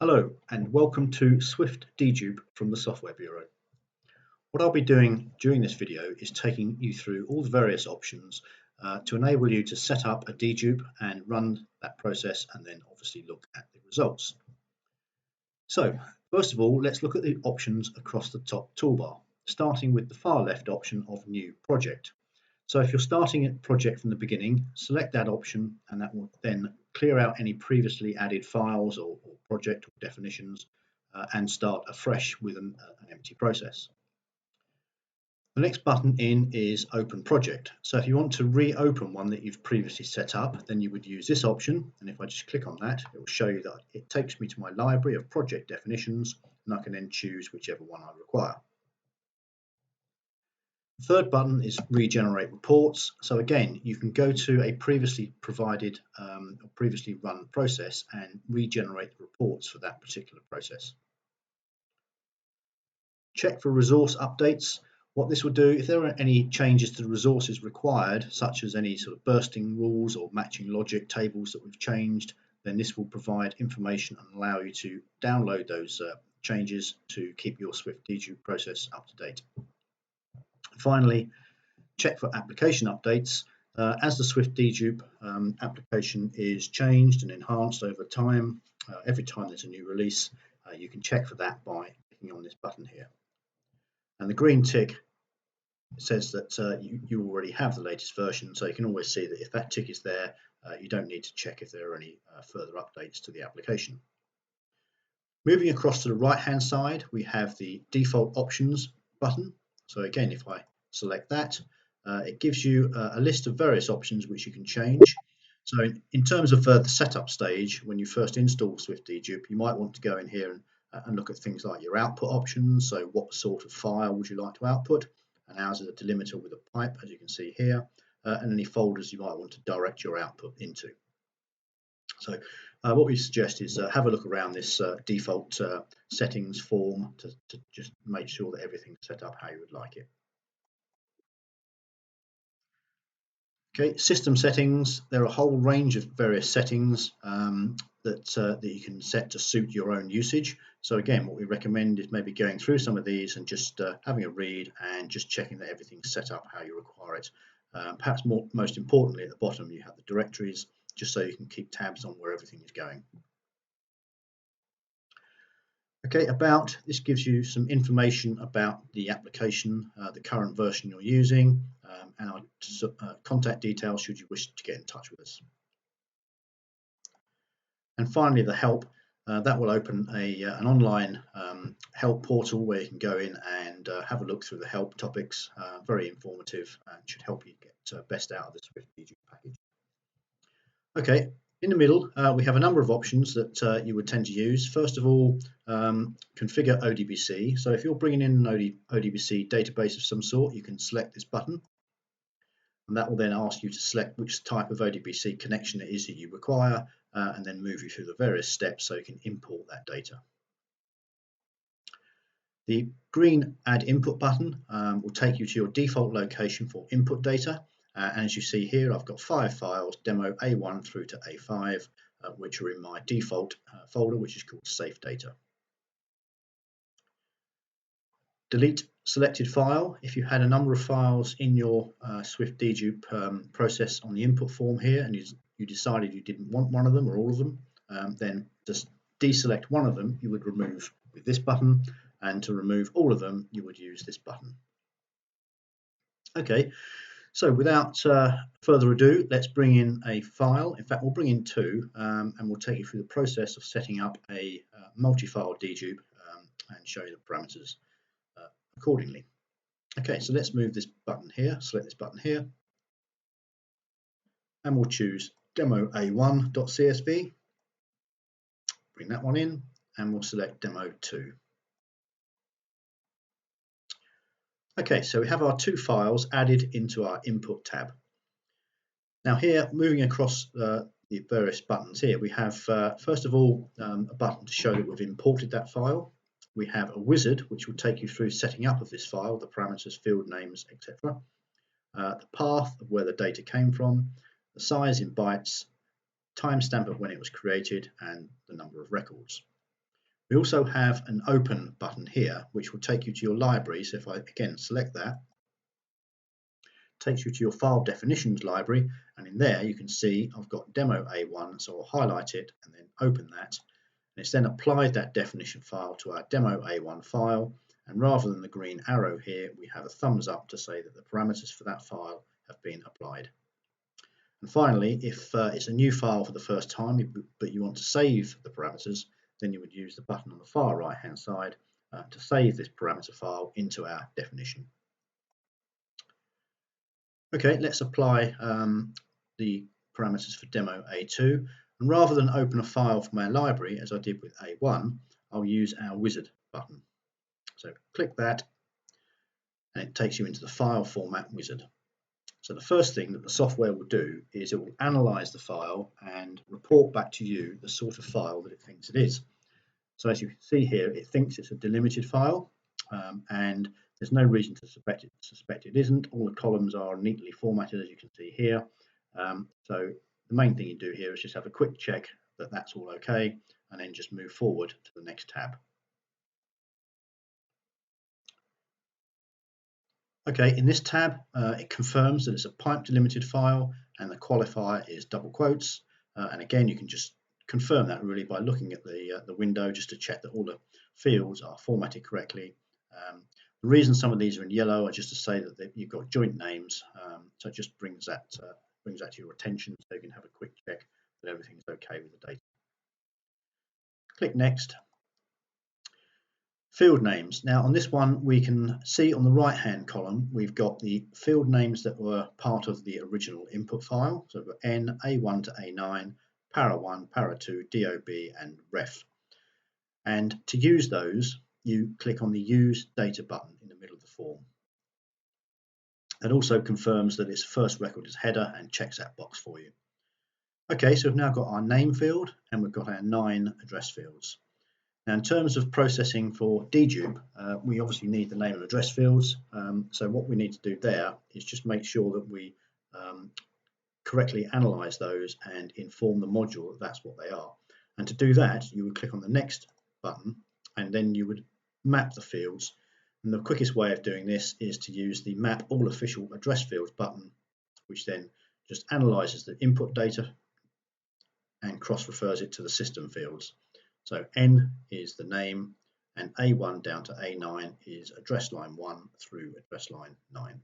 Hello and welcome to SwiftDedupe from the Software Bureau. What I'll be doing during this video is taking you through all the various options to enable you to set up a dedupe and run that process and then obviously look at the results. So first of all, let's look at the options across the top toolbar, starting with the far left option of New Project. So if you're starting a project from the beginning, select that option and that will then clear out any previously added files or project or definitions and start afresh with an empty process. The next button in is Open Project. So if you want to reopen one that you've previously set up, then you would use this option. And if I just click on that, it will show you that it takes me to my library of project definitions and I can then choose whichever one I require. The third button is Regenerate Reports. So again, you can go to a previously provided or previously run process and regenerate the reports for that particular process. Check for resource updates. What this will do, if there are any changes to the resources required, such as any sort of bursting rules or matching logic tables that we've changed, then this will provide information and allow you to download those changes to keep your SwiftDedupe process up to date. Finally, check for application updates. As the SwiftDedupe application is changed and enhanced over time, every time there's a new release, you can check for that by clicking on this button here. And the green tick says that you already have the latest version, so you can always see that if that tick is there, you don't need to check if there are any further updates to the application. Moving across to the right-hand side, we have the default options button. So again, if I select that, it gives you a list of various options which you can change. So in terms of the setup stage, when you first install SwiftDedupe, you might want to go in here and look at things like your output options. So what sort of file would you like to output? And ours is a delimiter with a pipe, as you can see here, and any folders you might want to direct your output into. So what we suggest is have a look around this default settings form to just make sure that everything's set up how you would like it. Okay, system settings. There are a whole range of various settings that you can set to suit your own usage. So again, what we recommend is maybe going through some of these and just having a read and just checking that everything's set up how you require it. Perhaps most importantly, at the bottom you have the directories, just so you can keep tabs on where everything is going. Okay, about this gives you some information about the application, the current version you're using, and our contact details should you wish to get in touch with us. And finally, the help. That will open an online help portal where you can go in and have a look through the help topics. Very informative and should help you get best out of the SwiftDedupe package. Okay, in the middle, we have a number of options that you would tend to use. First of all, configure ODBC. So if you're bringing in an ODBC database of some sort, you can select this button. And that will then ask you to select which type of ODBC connection it is that you require, and then move you through the various steps so you can import that data. The green Add Input button will take you to your default location for input data. And as you see here, I've got 5 files, demo A1 through to A5, which are in my default folder, which is called Safe Data. Delete selected file. If you had a number of files in your SwiftDedupe process on the input form here and you decided you didn't want one of them or all of them, then just deselect one of them, you would remove with this button, and to remove all of them, you would use this button. Okay, so without further ado, let's bring in a file. In fact, we'll bring in 2, and we'll take you through the process of setting up a multi-file dedupe and show you the parameters accordingly. Okay, so let's move this button here, select this button here, and we'll choose demo a1.csv, bring that one in, and we'll select demo 2. Okay, so we have our 2 files added into our input tab. Now here, moving across the various buttons here, we have first of all a button to show that we've imported that file. We have a wizard which will take you through setting up of this file, the parameters, field names, etc. The path of where the data came from, the size in bytes, timestamp of when it was created, and the number of records. We also have an open button here, which will take you to your library. So if I again select that, takes you to your file definitions library, and in there you can see I've got demo A1, so I'll highlight it and then open that. And it's then applied that definition file to our demo A1 file, and rather than the green arrow here, we have a thumbs up to say that the parameters for that file have been applied. And finally, if it's a new file for the first time, but you want to save the parameters, then you would use the button on the far right hand side to save this parameter file into our definition. Okay, let's apply the parameters for demo A2, and rather than open a file from our library as I did with A1, I'll use our wizard button. So click that and it takes you into the file format wizard. So the first thing that the software will do is it will analyze the file and report back to you the sort of file that it thinks it is. So as you can see here, it thinks it's a delimited file, and there's no reason to suspect it isn't. All the columns are neatly formatted, as you can see here. So the main thing you do here is just have a quick check that that's all okay, and then just move forward to the next tab. Okay, in this tab, it confirms that it's a pipe delimited file and the qualifier is double quotes. And again, you can just confirm that really by looking at the window just to check that all the fields are formatted correctly. The reason some of these are in yellow are just to say that you've got joint names, so it just brings that to your attention so you can have a quick check that everything's okay with the data. Click Next. Field names. Now on this one we can see on the right hand column we've got the field names that were part of the original input file. So we've got N, A1 to A9, Para 1, Para 2, DOB and Ref. And to use those you click on the Use Data button in the middle of the form. It also confirms that its first record is header and checks that box for you. Okay, so we've now got our name field and we've got our 9 address fields. Now, in terms of processing for dedupe, we obviously need the name and address fields. So what we need to do there is just make sure that we correctly analyze those and inform the module that that's what they are. And to do that, you would click on the next button and then you would map the fields. And the quickest way of doing this is to use the Map All Official Address Fields button, which then just analyzes the input data and cross-refers it to the system fields. So N is the name and A1 down to A9 is address line 1 through address line 9.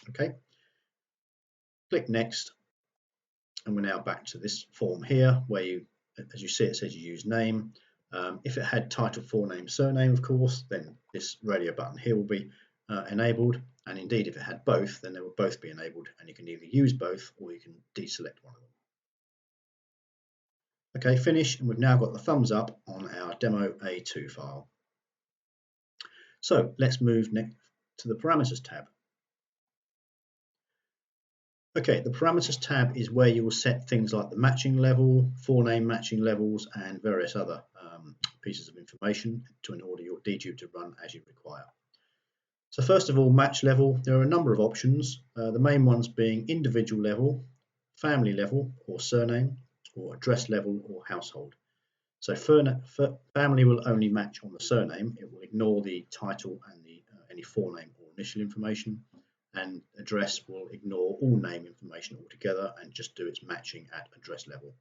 Okay, click Next and we're now back to this form here where you, as you see, it says you use name. If it had title, forename, surname, of course, then this radio button here will be enabled, and indeed if it had both, then they will both be enabled and you can either use both or you can deselect one of them. Okay, finish, and we've now got the thumbs up on our demo A2 file. So let's move next to the parameters tab. Okay, the parameters tab is where you will set things like the matching level, forename matching levels, and various other pieces of information in order your dedupe to run as you require. So first of all, match level, there are a number of options, the main ones being individual level, family level or surname, or address level or household. So family will only match on the surname, it will ignore the title and any forename or initial information, and address will ignore all name information altogether and just do its matching at address level.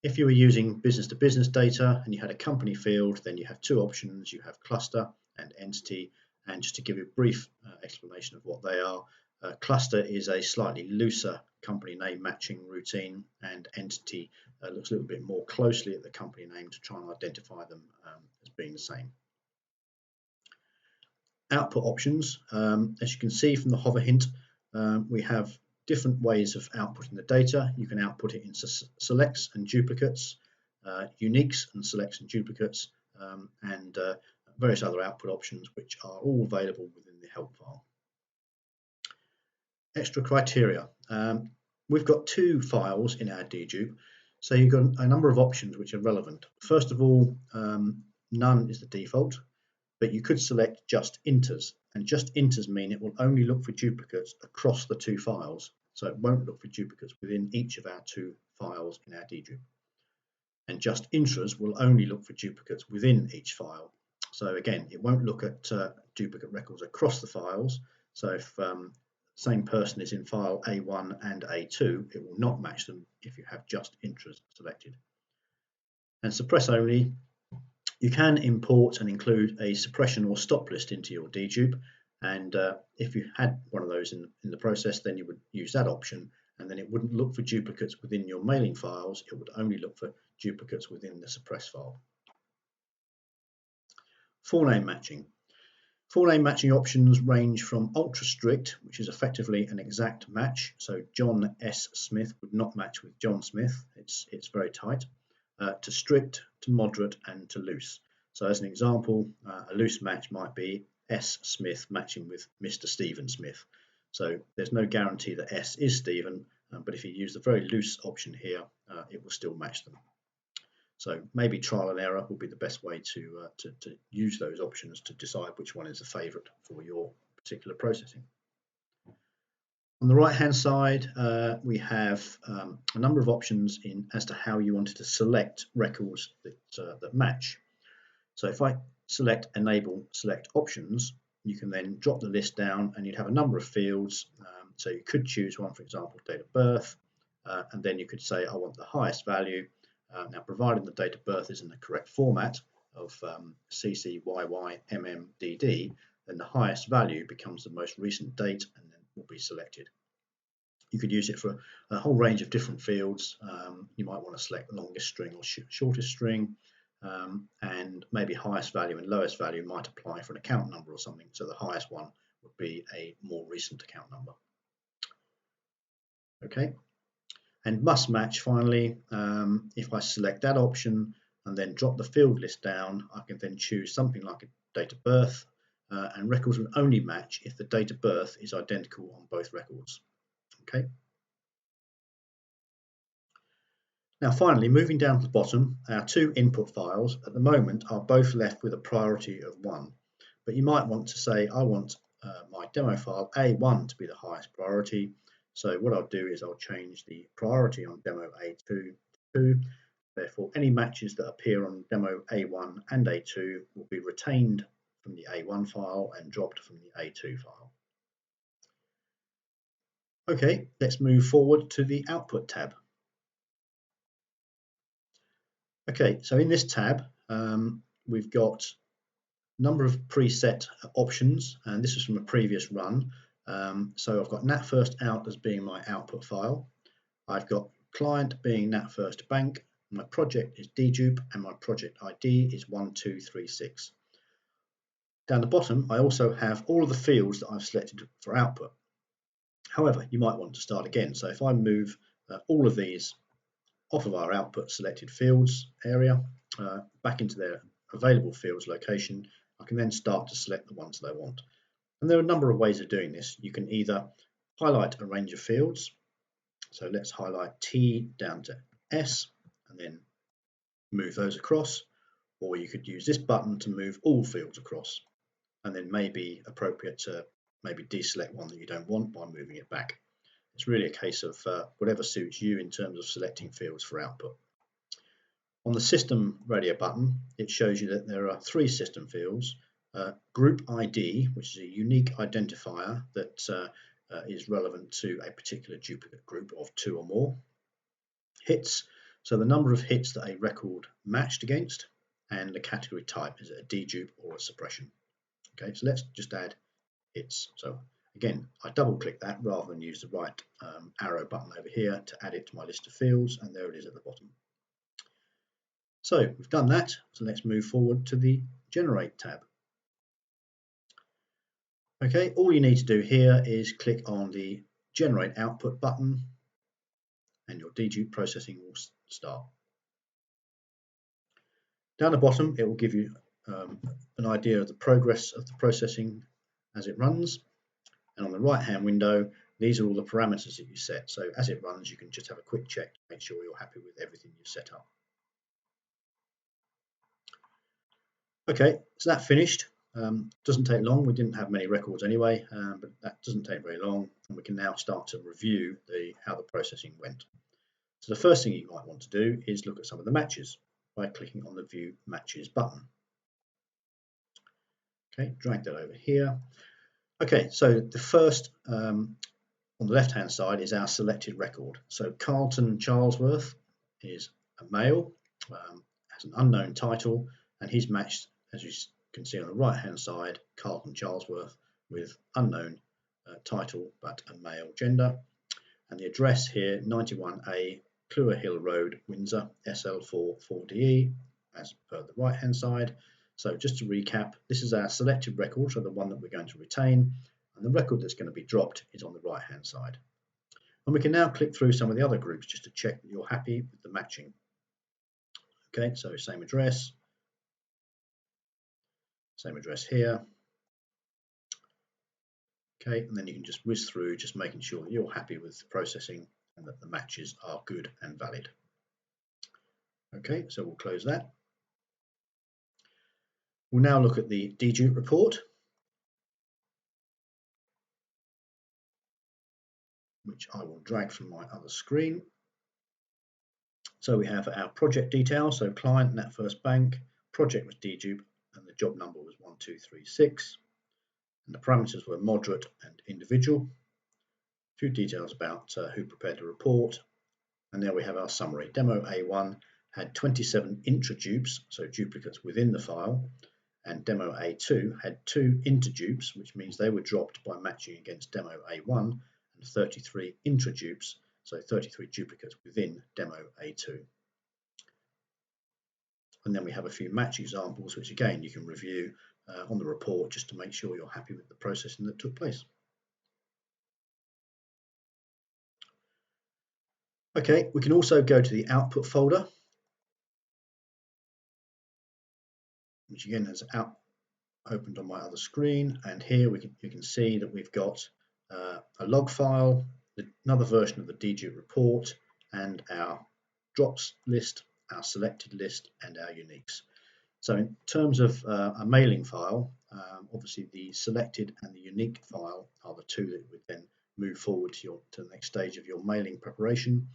If you were using business-to-business data and you had a company field, then you have two options. You have cluster and entity, and just to give you a brief explanation of what they are, cluster is a slightly looser company name matching routine, and entity looks a little bit more closely at the company name to try and identify them as being the same. Output options, as you can see from the hover hint, we have different ways of outputting the data. You can output it in selects and duplicates, uniques and selects and duplicates, and various other output options which are all available within the help file. Extra criteria. We've got two files in our dedupe, so you've got a number of options which are relevant. First of all, none is the default, but you could select just inters, and just inters mean it will only look for duplicates across the two files, so it won't look for duplicates within each of our two files in our dedupe. and just intras will only look for duplicates within each file. So again, it won't look at duplicate records across the files. So if same person is in file A1 and A2, it will not match them if you have just intras selected. And suppress only, you can import and include a suppression or stop list into your dedupe, and if you had one of those in the process, then you would use that option, and then it wouldn't look for duplicates within your mailing files, it would only look for duplicates within the suppress file. Full name matching. Full name matching options range from ultra strict, which is effectively an exact match, so John S. Smith would not match with John Smith, it's very tight, to strict, to moderate, and to loose. So as an example, a loose match might be S. Smith matching with Mr. Stephen Smith. So there's no guarantee that S is Stephen, but if you use the very loose option here, it will still match them. So maybe trial and error will be the best way to use those options to decide which one is the favourite for your particular processing. On the right hand side, we have a number of options as to how you wanted to select records that match. So if I select enable select options, you can then drop the list down and you'd have a number of fields. So you could choose one, for example, date of birth, and then you could say I want the highest value. Now, provided the date of birth is in the correct format of CCYYMMDD, then the highest value becomes the most recent date and then will be selected. You could use it for a whole range of different fields. You might want to select longest string or shortest string, and maybe highest value and lowest value might apply for an account number or something. So the highest one would be a more recent account number. Okay. And must match, finally, if I select that option and then drop the field list down, I can then choose something like a date of birth, and records will only match if the date of birth is identical on both records. Okay. Now finally, moving down to the bottom, our two input files at the moment are both left with a priority of 1. But you might want to say, I want my demo file A1 to be the highest priority. So what I'll do is I'll change the priority on demo A2 to 2. Therefore, any matches that appear on demo A1 and A2 will be retained from the A1 file and dropped from the A2 file. Okay, let's move forward to the Output tab. Okay, so in this tab, we've got a number of preset options, and this is from a previous run. So I've got NatFirstOut as being my output file. I've got client being NatFirstBank. My project is dedupe, and my project ID is 1236. Down the bottom, I also have all of the fields that I've selected for output. However, you might want to start again. So if I move all of these off of our output selected fields area, back into their available fields location, I can then start to select the ones that I want. And there are a number of ways of doing this. You can either highlight a range of fields. So let's highlight T down to S and then move those across. Or you could use this button to move all fields across, and then maybe appropriate to maybe deselect one that you don't want by moving it back. It's really a case of whatever suits you in terms of selecting fields for output. On the System Radio button, it shows you that there are 3 system fields. Group ID, which is a unique identifier that is relevant to a particular duplicate group of 2 or more. Hits, so the number of hits that a record matched against, and the category type, is it a dedupe or a suppression? Okay, so let's just add hits. So again, I double click that rather than use the right arrow button over here to add it to my list of fields, and there it is at the bottom. So we've done that, so let's move forward to the Generate tab. Okay, all you need to do here is click on the Generate Output button and your dedupe processing will start. Down the bottom, it will give you an idea of the progress of the processing as it runs. And on the right-hand window, these are all the parameters that you set. So as it runs, you can just have a quick check to make sure you're happy with everything you've set up. Okay, so that finished. Doesn't take long. We didn't have many records anyway, but that doesn't take very long. And we can now start to review how the processing went. So the first thing you might want to do is look at some of the matches by clicking on the View Matches button. Okay, drag that over here. Okay, so the first on the left-hand side is our selected record. So Carlton Charlesworth is a male, has an unknown title, and he's matched, as you can see on the right-hand side, Carlton Charlesworth with unknown title but a male gender. And the address here, 91A Clewer Hill Road, Windsor, SL4 4DE, as per the right-hand side. So just to recap, this is our selected record, so the one that we're going to retain, and the record that's going to be dropped is on the right-hand side. And we can now click through some of the other groups just to check that you're happy with the matching. Okay, so same address here. Okay, and then you can just whiz through, just making sure that you're happy with the processing and that the matches are good and valid. Okay, so we'll close that. We'll now look at the dedupe report, which I will drag from my other screen. So we have our project details, so client, NatFirst Bank, project was dedupe, and the job number was 1236. And the parameters were moderate and individual. A few details about who prepared the report. And there we have our summary. Demo A1 had 27 intradupes, so duplicates within the file, and Demo A2 had 2 interdupes, which means they were dropped by matching against Demo A1, and 33 intradupes, so 33 duplicates within Demo A2. And then we have a few match examples, which again you can review on the report just to make sure you're happy with the processing that took place. Okay, we can also go to the output folder, which again has opened on my other screen, and here you can see that we've got a log file, another version of the dedupe report, and our drops list, our selected list, and our uniques. So in terms of a mailing file, obviously the selected and the unique file are the two that would then move forward to the next stage of your mailing preparation.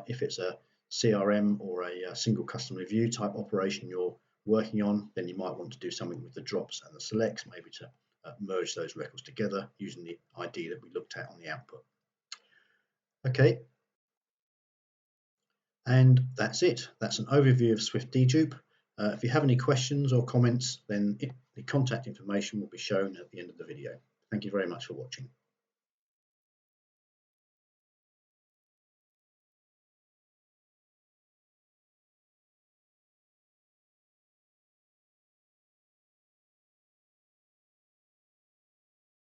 If it's a CRM or a single customer review type operation you're working on, then you might want to do something with the drops and the selects, maybe to merge those records together using the ID that we looked at on the output. Okay, and that's it. That's an overview of SwiftDedupe. If you have any questions or comments, then the contact information will be shown at the end of the video. Thank you very much for watching.